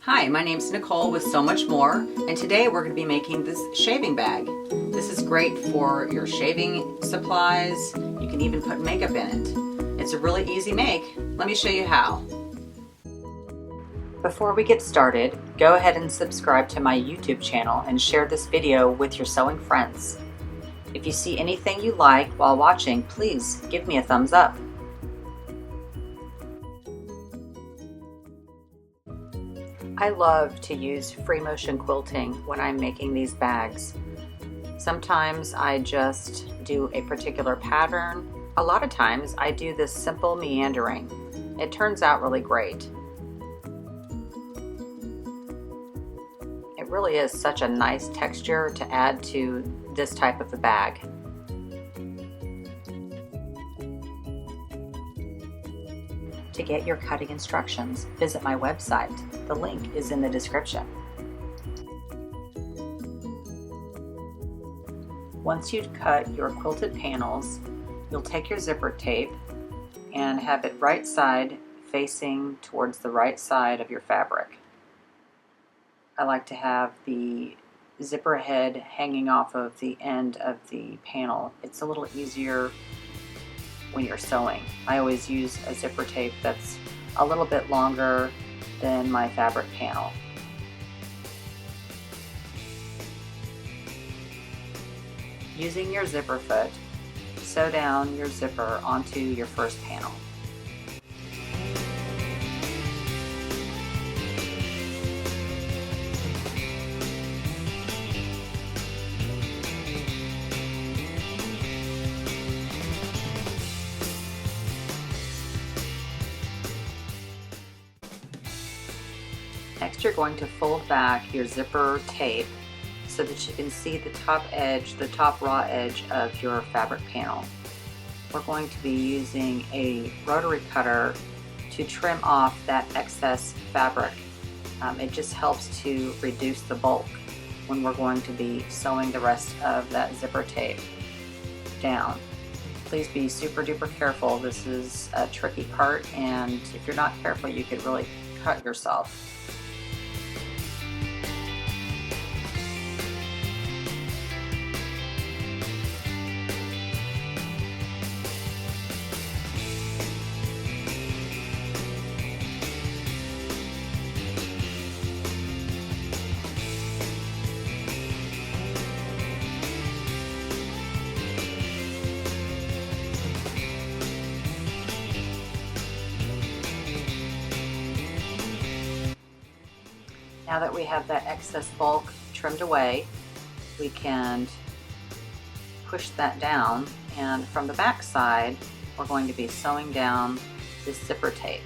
Hi, my name's Nicole with So Much More, and today we're going to be making this shaving bag. This is great for your shaving supplies. You can even put makeup in it. It's a really easy make. Let me show you how. Before we get started, go ahead and subscribe to my YouTube channel and share this video with your sewing friends. If you see anything you like while watching, please give me a thumbs up. I love to use free motion quilting when I'm making these bags. Sometimes I just do a particular pattern. A lot of times I do this simple meandering. It turns out really great. It really is such a nice texture to add to this type of a bag. To get your cutting instructions, visit my website. The link is in the description. Once you've cut your quilted panels, you'll take your zipper tape and have it right side facing towards the right side of your fabric. I like to have the zipper head hanging off of the end of the panel. It's a little easier when you're sewing. I always use a zipper tape that's a little bit longer than my fabric panel. Using your zipper foot, sew down your zipper onto your first panel. Next, you're going to fold back your zipper tape so that you can see the top edge, the top raw edge of your fabric panel. We're going to be using a rotary cutter to trim off that excess fabric. It just helps to reduce the bulk when we're going to be sewing the rest of that zipper tape down. Please be super duper careful. This is a tricky part, and if you're not careful, you could really cut yourself. Now that we have that excess bulk trimmed away, we can push that down, and from the back side, we're going to be sewing down this zipper tape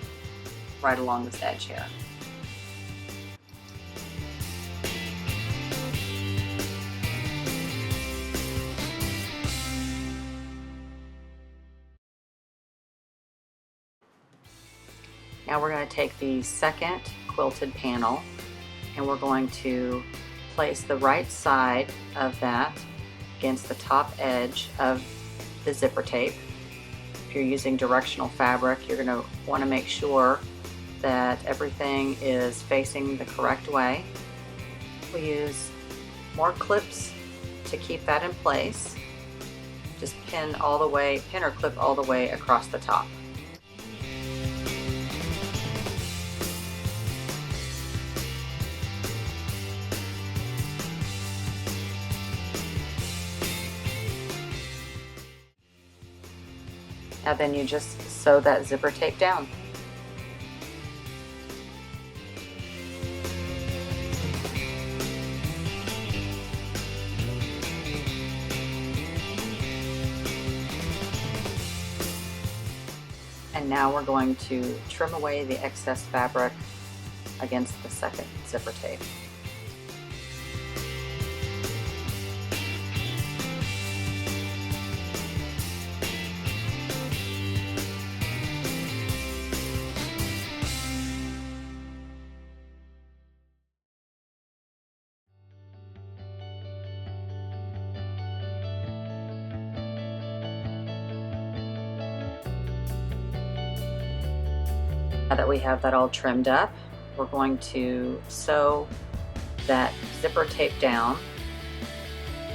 right along this edge here. Now we're going to take the second quilted panel and we're going to place the right side of that against the top edge of the zipper tape. If you're using directional fabric, you're going to want to make sure that everything is facing the correct way. We use more clips to keep that in place. Just pin or clip all the way across the top. Now then you just sew that zipper tape down. And now we're going to trim away the excess fabric against the second zipper tape. Now that we have that all trimmed up, we're going to sew that zipper tape down.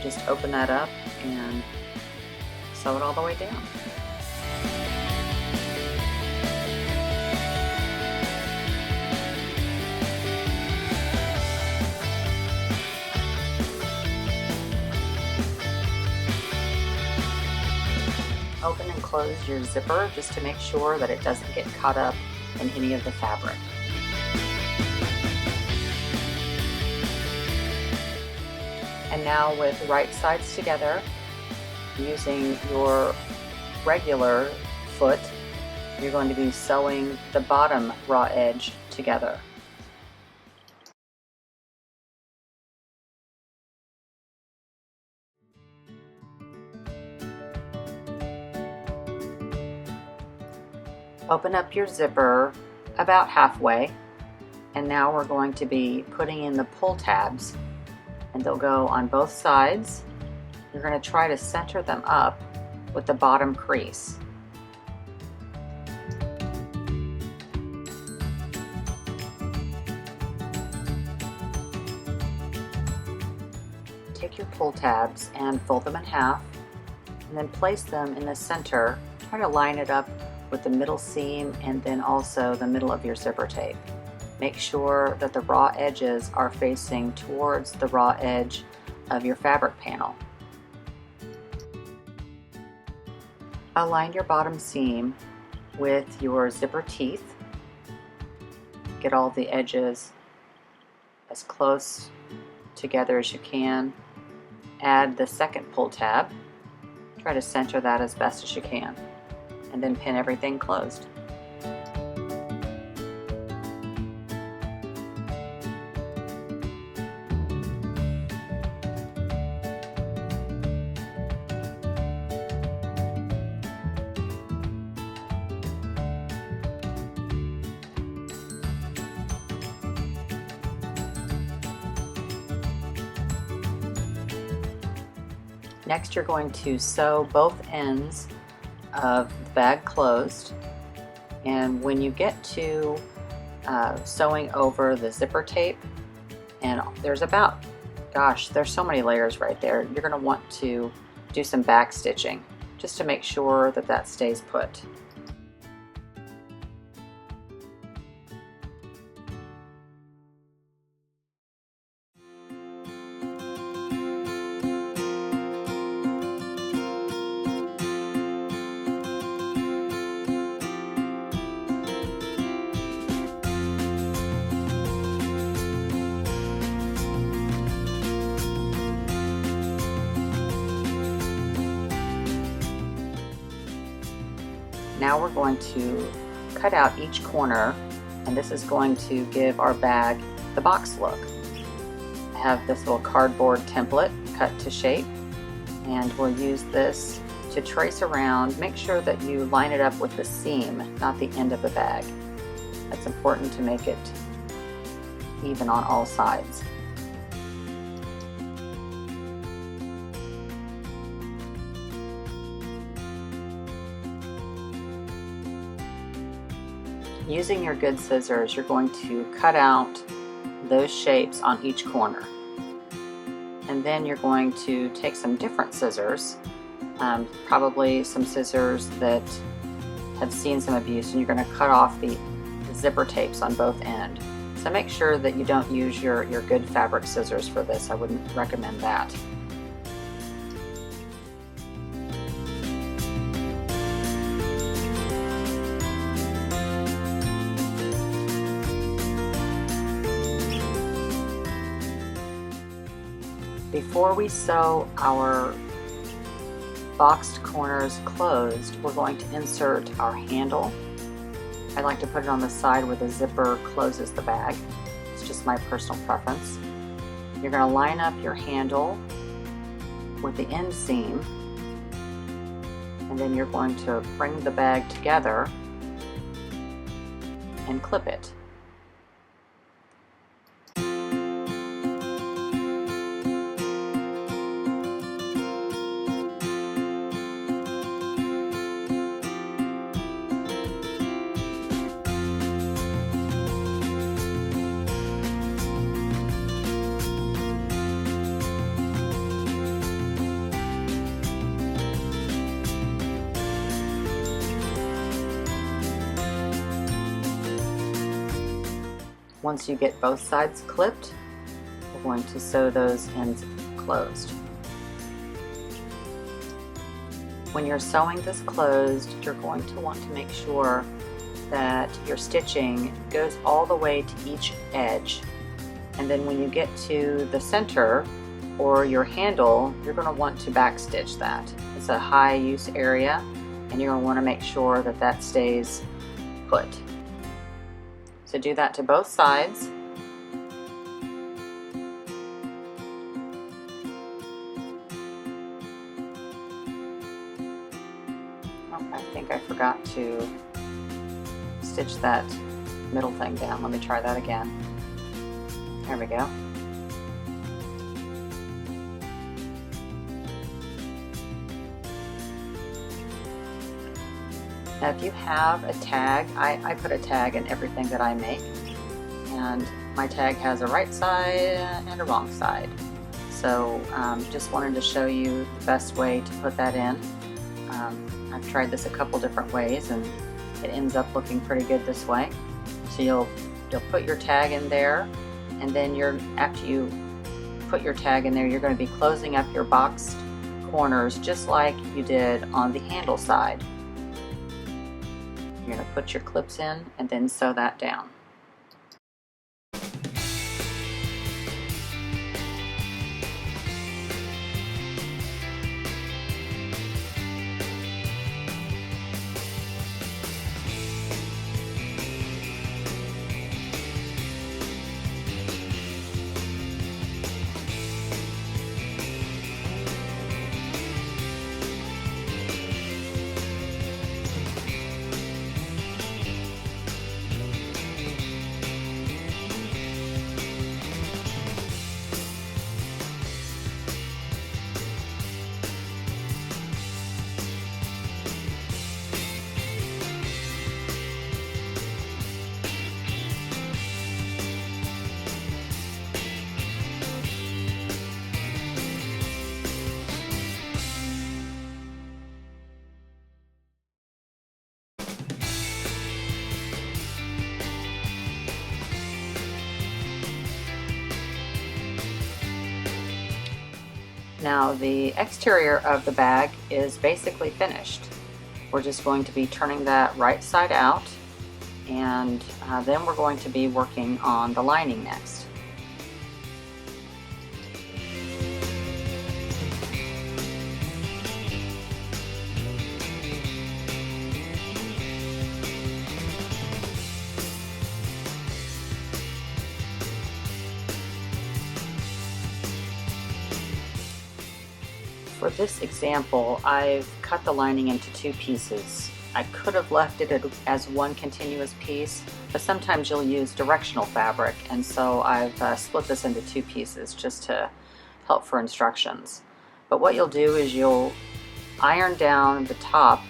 Just open that up and sew it all the way down. Open and close your zipper just to make sure that it doesn't get caught up in any of the fabric. And now with right sides together, using your regular foot, you're going to be sewing the bottom raw edge together. Open up your zipper about halfway, and now we're going to be putting in the pull tabs, and they'll go on both sides. You're going to try to center them up with the bottom crease. Take your pull tabs and fold them in half, and then place them in the center. Try to line it up with the middle seam and then also the middle of your zipper tape. Make sure that the raw edges are facing towards the raw edge of your fabric panel. Align your bottom seam with your zipper teeth. Get all the edges as close together as you can. Add the second pull tab. Try to center that as best as you can, and then pin everything closed. Next, you're going to sew both ends of the bag closed, and when you get to sewing over the zipper tape, and there's about, gosh, there's so many layers right there, you're going to want to do some back stitching just to make sure that that stays put. Now we're going to cut out each corner, and this is going to give our bag the box look. I have this little cardboard template cut to shape, and we'll use this to trace around. Make sure that you line it up with the seam, not the end of the bag. That's important to make it even on all sides. Using your good scissors, you're going to cut out those shapes on each corner. And then you're going to take some different scissors, probably some scissors that have seen some abuse, and you're going to cut off the zipper tapes on both ends. So make sure that you don't use your good fabric scissors for this. I wouldn't recommend that. Before we sew our boxed corners closed, we're going to insert our handle. I like to put it on the side where the zipper closes the bag. It's just my personal preference. You're going to line up your handle with the inseam, and then you're going to bring the bag together and clip it. Once you get both sides clipped, we're going to sew those ends closed. When you're sewing this closed, you're going to want to make sure that your stitching goes all the way to each edge. And then when you get to the center or your handle, you're going to want to backstitch that. It's a high use area and you're going to want to make sure that that stays put. So do that to both sides. Oh, I think I forgot to stitch that middle thing down. Let me try that again. There we go. Now if you have a tag, I put a tag in everything that I make, and my tag has a right side and a wrong side. So just wanted to show you the best way to put that in. I've tried this a couple different ways and it ends up looking pretty good this way. So you'll put your tag in there, and then after you put your tag in there, you're going to be closing up your boxed corners just like you did on the handle side. You're going to put your clips in and then sew that down. Now the exterior of the bag is basically finished. We're just going to be turning that right side out, and then we're going to be working on the lining next. For this example, I've cut the lining into two pieces. I could have left it as one continuous piece, but sometimes you'll use directional fabric, and so I've split this into two pieces just to help for instructions. But what you'll do is you'll iron down the top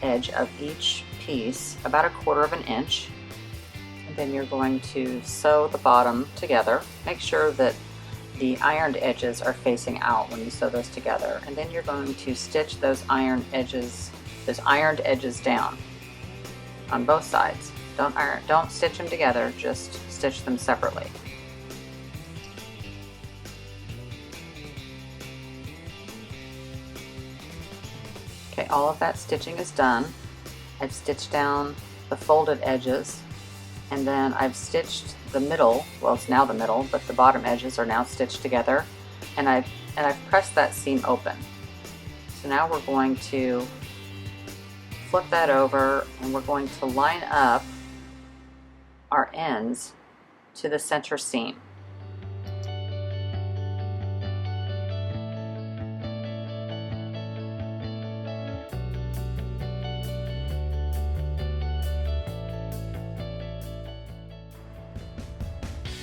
edge of each piece about 1/4 inch, and then you're going to sew the bottom together. Make sure that the ironed edges are facing out when you sew those together, and then you're going to stitch those ironed edges down on both sides. Don't stitch them together, just stitch them separately. Okay, all of that stitching is done. I've stitched down the folded edges, and then I've stitched the middle, well, it's now the middle, but the bottom edges are now stitched together, and I've pressed that seam open. So now we're going to flip that over, and we're going to line up our ends to the center seam.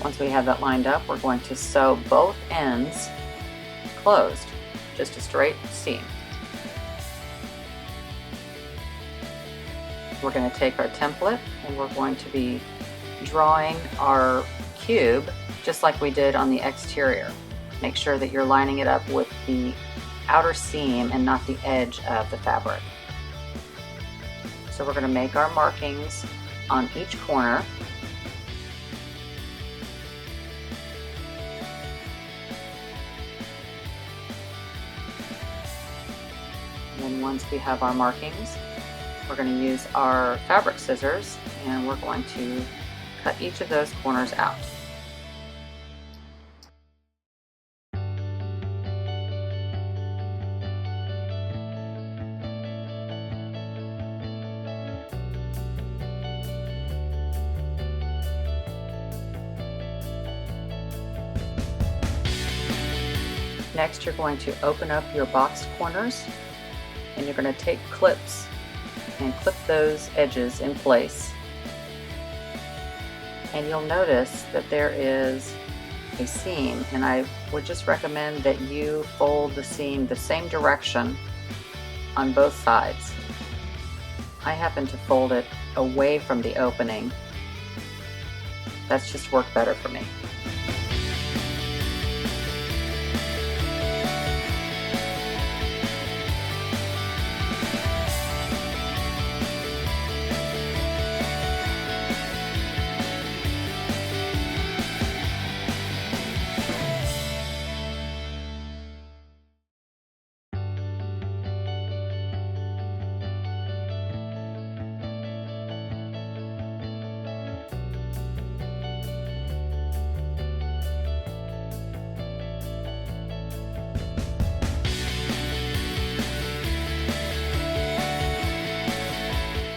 Once we have that lined up, we're going to sew both ends closed, just a straight seam. We're going to take our template and we're going to be drawing our cube just like we did on the exterior. Make sure that you're lining it up with the outer seam and not the edge of the fabric. So we're going to make our markings on each corner. And once we have our markings, we're going to use our fabric scissors and we're going to cut each of those corners out. Next, you're going to open up your boxed corners and you're going to take clips and clip those edges in place. And you'll notice that there is a seam, and I would just recommend that you fold the seam the same direction on both sides. I happen to fold it away from the opening. That's just worked better for me.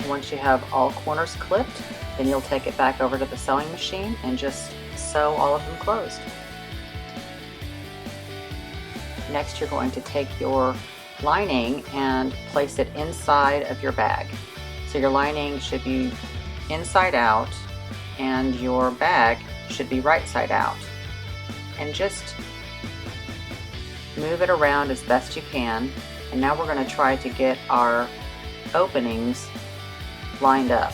Once you have all corners clipped, then you'll take it back over to the sewing machine and just sew all of them closed. Next, you're going to take your lining and place it inside of your bag. So your lining should be inside out and your bag should be right side out. And just move it around as best you can. And now we're going to try to get our openings lined up.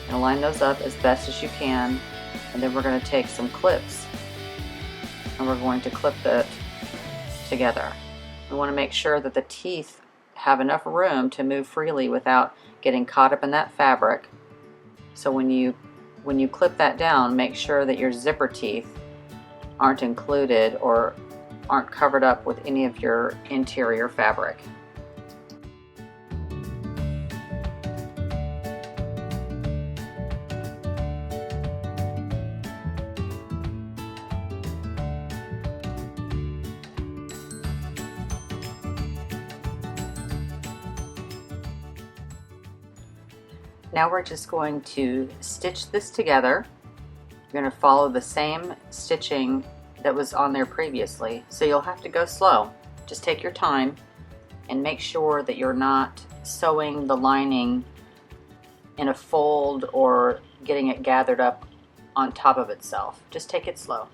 And line those up as best as you can, and then we're going to take some clips and we're going to clip that together. We want to make sure that the teeth have enough room to move freely without getting caught up in that fabric. So when you clip that down, make sure that your zipper teeth aren't included or aren't covered up with any of your interior fabric. Now we're just going to stitch this together. You're going to follow the same stitching that was on there previously, so you'll have to go slow. Just take your time and make sure that you're not sewing the lining in a fold or getting it gathered up on top of itself. Just take it slow.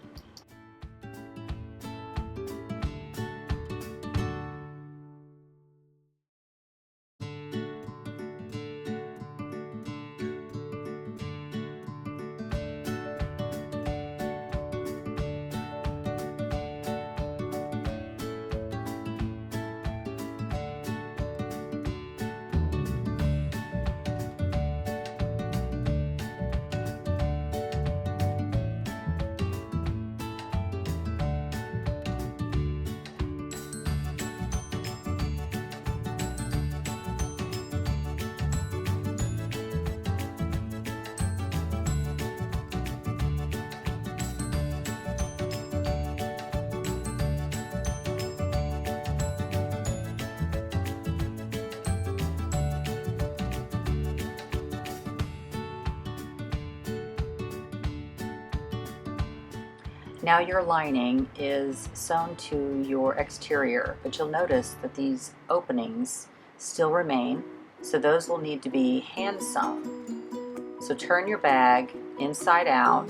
Now your lining is sewn to your exterior, but you'll notice that these openings still remain, so those will need to be hand sewn. So turn your bag inside out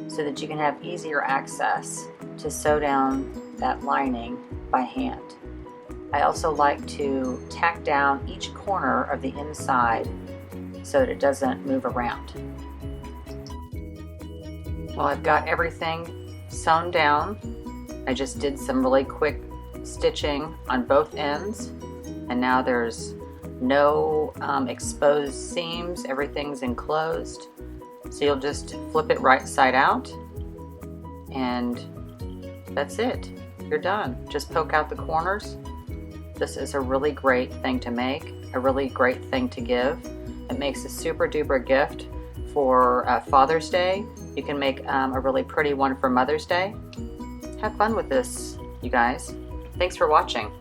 so that you can have easier access to sew down that lining by hand. I also like to tack down each corner of the inside so that it doesn't move around. Well, I've got everything sewn down. I just did some really quick stitching on both ends, and now there's no exposed seams. Everything's enclosed. So you'll just flip it right side out, and that's it. You're done. Just poke out the corners This is a really great thing to make, a really great thing to give. It makes a super duper gift for Father's Day. You can make a really pretty one for Mother's Day. Have fun with this, you guys. Thanks for watching.